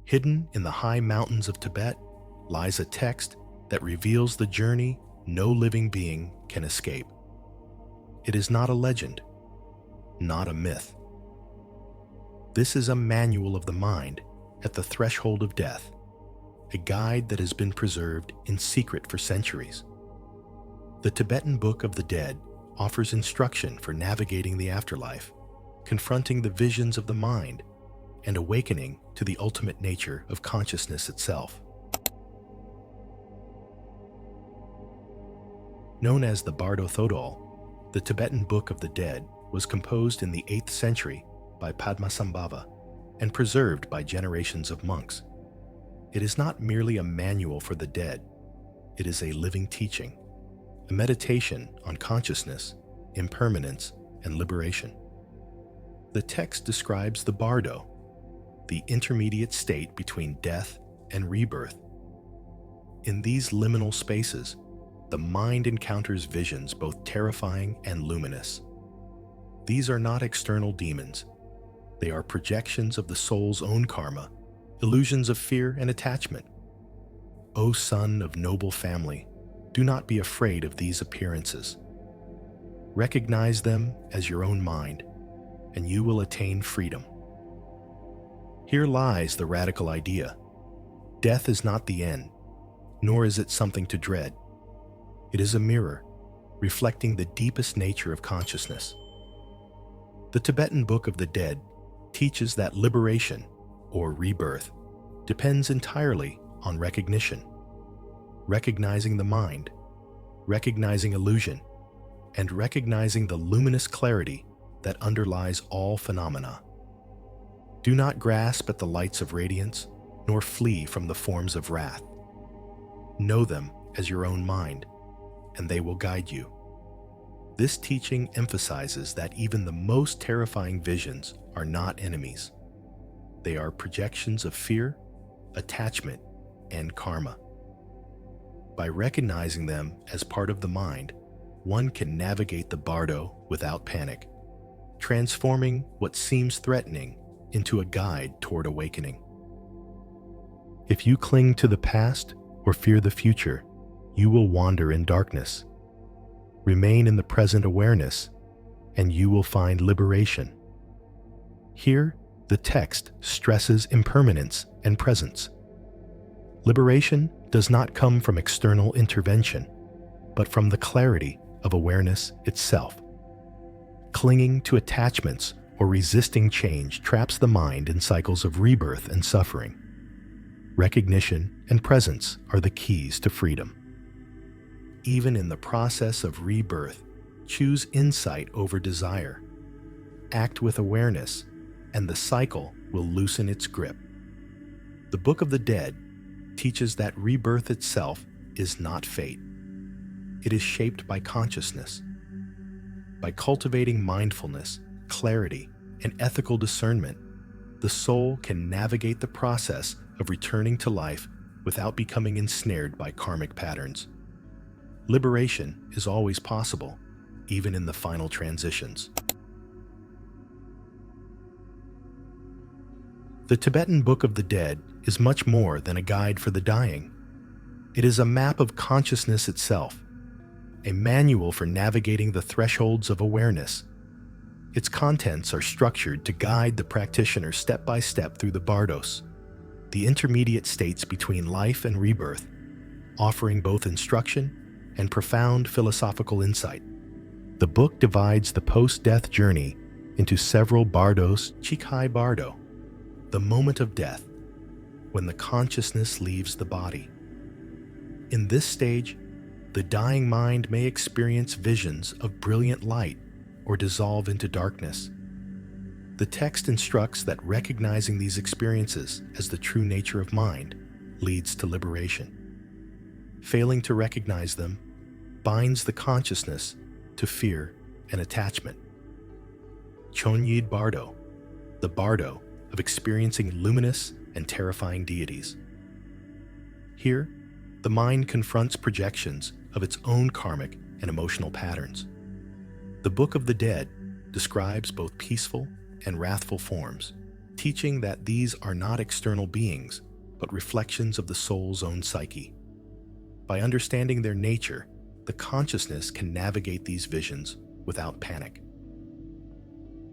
Hidden in the high mountains of Tibet lies a text that reveals the journey no living being can escape. It is not a legend, not a myth. This is a manual of the mind at the threshold of death, a guide that has been preserved in secret for centuries. The Tibetan Book of the Dead offers instruction for navigating the afterlife, confronting the visions of the mind, and awakening to the ultimate nature of consciousness itself. Known as the Bardo Thodol, the Tibetan Book of the Dead was composed in the 8th century by Padmasambhava and preserved by generations of monks. It is not merely a manual for the dead, it is a living teaching, a meditation on consciousness, impermanence, and liberation. The text describes the bardo, the intermediate state between death and rebirth. In these liminal spaces, the mind encounters visions both terrifying and luminous. These are not external demons. They are projections of the soul's own karma, illusions of fear and attachment. O son of noble family, do not be afraid of these appearances. Recognize them as your own mind, and you will attain freedom. Here lies the radical idea. Death is not the end, nor is it something to dread. It is a mirror, reflecting the deepest nature of consciousness. The Tibetan Book of the Dead teaches that liberation, or rebirth, depends entirely on recognition. Recognizing the mind, recognizing illusion, and recognizing the luminous clarity that underlies all phenomena. Do not grasp at the lights of radiance, nor flee from the forms of wrath. Know them as your own mind, and they will guide you. This teaching emphasizes that even the most terrifying visions are not enemies. They are projections of fear, attachment, and karma. By recognizing them as part of the mind, one can navigate the bardo without panic, transforming what seems threatening into a guide toward awakening. If you cling to the past or fear the future, you will wander in darkness. Remain in the present awareness, and you will find liberation. Here, the text stresses impermanence and presence. Liberation does not come from external intervention, but from the clarity of awareness itself. Clinging to attachments or resisting change traps the mind in cycles of rebirth and suffering. Recognition and presence are the keys to freedom. Even in the process of rebirth, choose insight over desire. Act with awareness, and the cycle will loosen its grip. The Book of the Dead teaches that rebirth itself is not fate. It is shaped by consciousness. By cultivating mindfulness, clarity, and ethical discernment, the soul can navigate the process of returning to life without becoming ensnared by karmic patterns. Liberation is always possible, even in the final transitions. The Tibetan Book of the Dead is much more than a guide for the dying. It is a map of consciousness itself, a manual for navigating the thresholds of awareness. Its contents are structured to guide the practitioner step by step through the bardos, the intermediate states between life and rebirth, offering both instruction and profound philosophical insight. The book divides the post-death journey into several bardos. Chikai Bardo, the moment of death, when the consciousness leaves the body. In this stage, the dying mind may experience visions of brilliant light or dissolve into darkness. The text instructs that recognizing these experiences as the true nature of mind leads to liberation. Failing to recognize them binds the consciousness to fear and attachment. Chonyid Bardo, the bardo of experiencing luminous and terrifying deities. Here, the mind confronts projections of its own karmic and emotional patterns. The Book of the Dead describes both peaceful and wrathful forms, teaching that these are not external beings, but reflections of the soul's own psyche. By understanding their nature, the consciousness can navigate these visions without panic.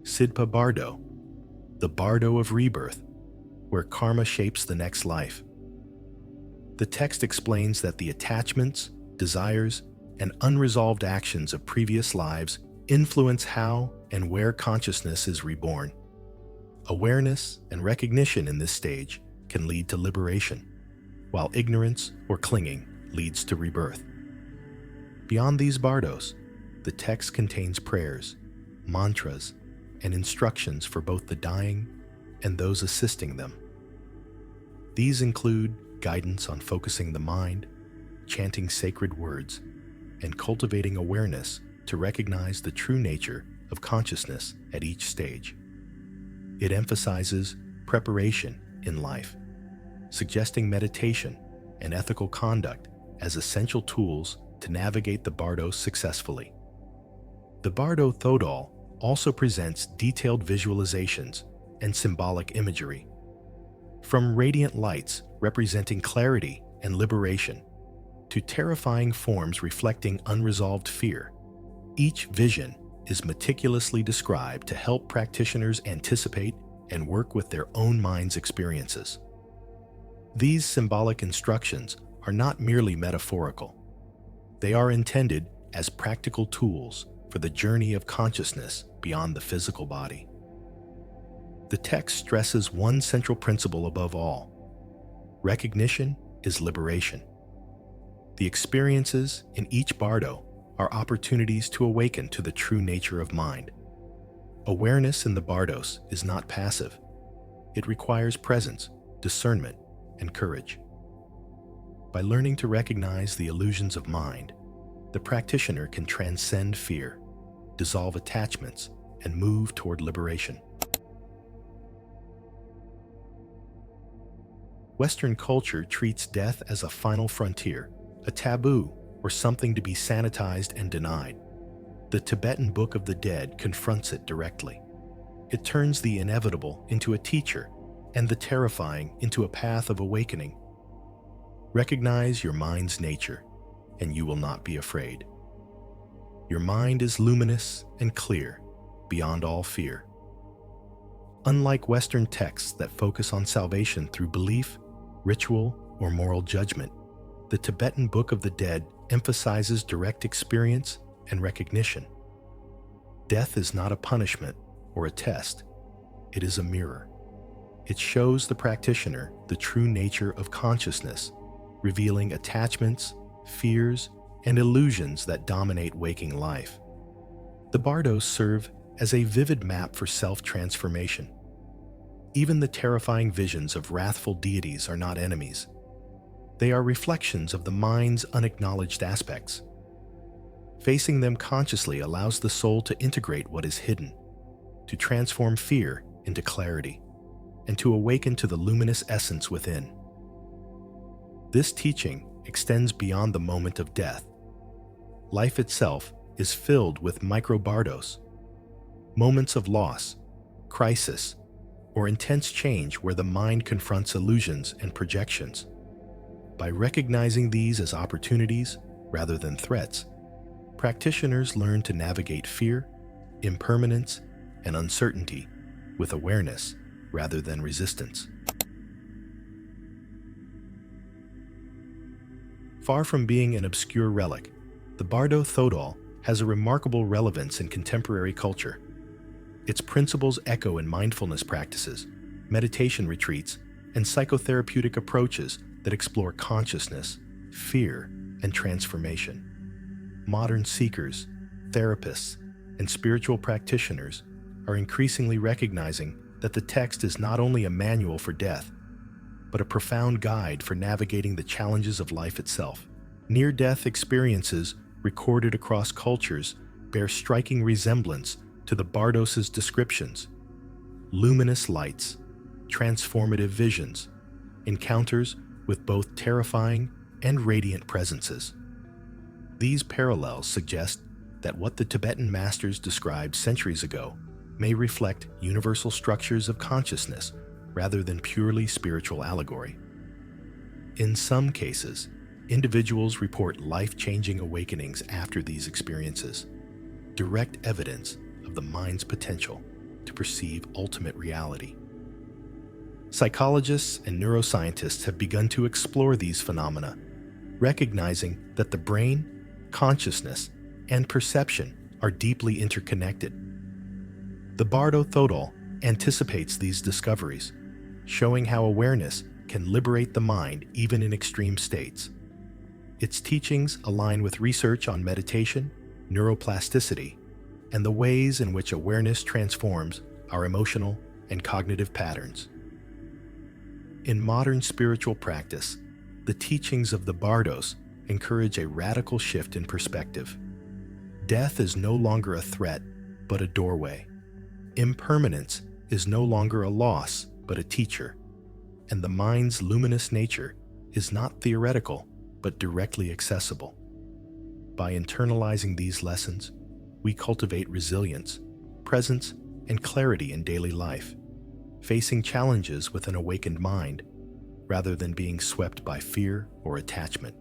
Sidpa Bardo, the bardo of rebirth, where karma shapes the next life. The text explains that the attachments, desires, and unresolved actions of previous lives influence how and where consciousness is reborn. Awareness and recognition in this stage can lead to liberation, while ignorance or clinging leads to rebirth. Beyond these bardos, the text contains prayers, mantras, and instructions for both the dying and those assisting them. These include guidance on focusing the mind, chanting sacred words, and cultivating awareness to recognize the true nature of consciousness at each stage. It emphasizes preparation in life, suggesting meditation and ethical conduct as essential tools to navigate the bardo successfully. The Bardo Thodol also presents detailed visualizations and symbolic imagery. From radiant lights representing clarity and liberation, to terrifying forms reflecting unresolved fear, each vision is meticulously described to help practitioners anticipate and work with their own mind's experiences. These symbolic instructions are not merely metaphorical. They are intended as practical tools for the journey of consciousness beyond the physical body. The text stresses one central principle above all: recognition is liberation. The experiences in each bardo are opportunities to awaken to the true nature of mind. Awareness in the bardos is not passive. It requires presence, discernment, and courage. By learning to recognize the illusions of mind, the practitioner can transcend fear, dissolve attachments, and move toward liberation. Western culture treats death as a final frontier, a taboo, or something to be sanitized and denied. The Tibetan Book of the Dead confronts it directly. It turns the inevitable into a teacher and the terrifying into a path of awakening. Recognize your mind's nature, and you will not be afraid. Your mind is luminous and clear, beyond all fear. Unlike Western texts that focus on salvation through belief, ritual, or moral judgment, the Tibetan Book of the Dead emphasizes direct experience and recognition. Death is not a punishment or a test. It is a mirror. It shows the practitioner the true nature of consciousness, revealing attachments, fears, and illusions that dominate waking life. The bardos serve as a vivid map for self-transformation. Even the terrifying visions of wrathful deities are not enemies. They are reflections of the mind's unacknowledged aspects. Facing them consciously allows the soul to integrate what is hidden, to transform fear into clarity, and to awaken to the luminous essence within. This teaching extends beyond the moment of death. Life itself is filled with micro-bardos, moments of loss, crisis, or intense change where the mind confronts illusions and projections. By recognizing these as opportunities rather than threats, practitioners learn to navigate fear, impermanence, and uncertainty with awareness rather than resistance. Far from being an obscure relic, the Bardo Thodol has a remarkable relevance in contemporary culture. Its principles echo in mindfulness practices, meditation retreats, and psychotherapeutic approaches that explore consciousness, fear, and transformation. Modern seekers, therapists, and spiritual practitioners are increasingly recognizing that the text is not only a manual for death, but a profound guide for navigating the challenges of life itself. Near-death experiences recorded across cultures bear striking resemblance to the Bardos's descriptions: luminous lights, transformative visions, encounters with both terrifying and radiant presences. These parallels suggest that what the Tibetan masters described centuries ago may reflect universal structures of consciousness rather than purely spiritual allegory. In some cases, individuals report life-changing awakenings after these experiences, direct evidence of the mind's potential to perceive ultimate reality. Psychologists and neuroscientists have begun to explore these phenomena, recognizing that the brain, consciousness, and perception are deeply interconnected. The Bardo Thodol anticipates these discoveries, showing how awareness can liberate the mind even in extreme states. Its teachings align with research on meditation, neuroplasticity, and the ways in which awareness transforms our emotional and cognitive patterns. In modern spiritual practice, the teachings of the Bardos encourage a radical shift in perspective. Death is no longer a threat, but a doorway. Impermanence is no longer a loss, but a teacher. And the mind's luminous nature is not theoretical, but directly accessible. By internalizing these lessons, we cultivate resilience, presence, and clarity in daily life, facing challenges with an awakened mind rather than being swept by fear or attachment.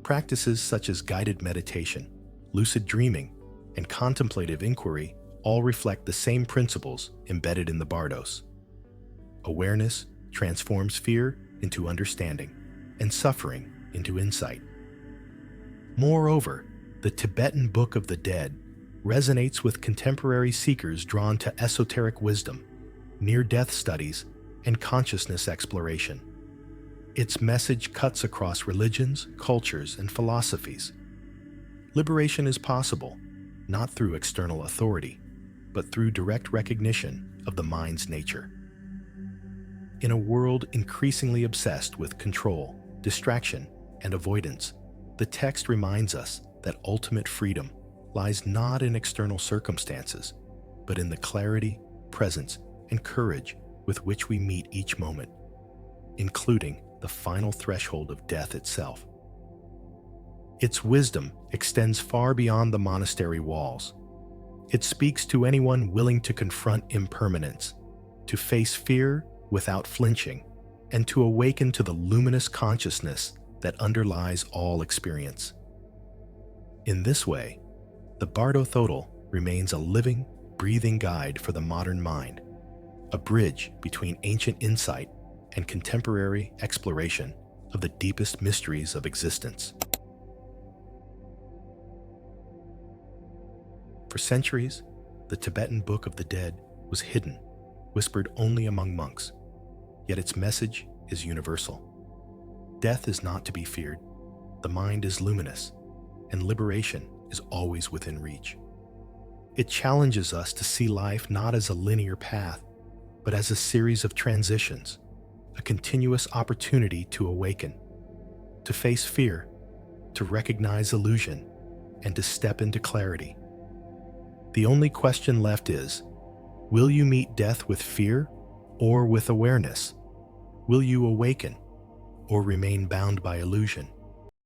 Practices such as guided meditation, lucid dreaming, and contemplative inquiry all reflect the same principles embedded in the Bardos. Awareness transforms fear into understanding and suffering into insight. Moreover, the Tibetan Book of the Dead resonates with contemporary seekers drawn to esoteric wisdom, near-death studies, and consciousness exploration. Its message cuts across religions, cultures, and philosophies. Liberation is possible, not through external authority, but through direct recognition of the mind's nature. In a world increasingly obsessed with control, distraction, and avoidance, the text reminds us that ultimate freedom lies not in external circumstances, but in the clarity, presence, and courage with which we meet each moment, including the final threshold of death itself. Its wisdom extends far beyond the monastery walls. It speaks to anyone willing to confront impermanence, to face fear without flinching, and to awaken to the luminous consciousness that underlies all experience. In this way, the Bardo Thodol remains a living, breathing guide for the modern mind, a bridge between ancient insight and contemporary exploration of the deepest mysteries of existence. For centuries, the Tibetan Book of the Dead was hidden, whispered only among monks, yet its message is universal. Death is not to be feared, the mind is luminous, and liberation is always within reach. It challenges us to see life not as a linear path, but as a series of transitions, a continuous opportunity to awaken, to face fear, to recognize illusion, and to step into clarity. The only question left is, will you meet death with fear or with awareness? Will you awaken or remain bound by illusion?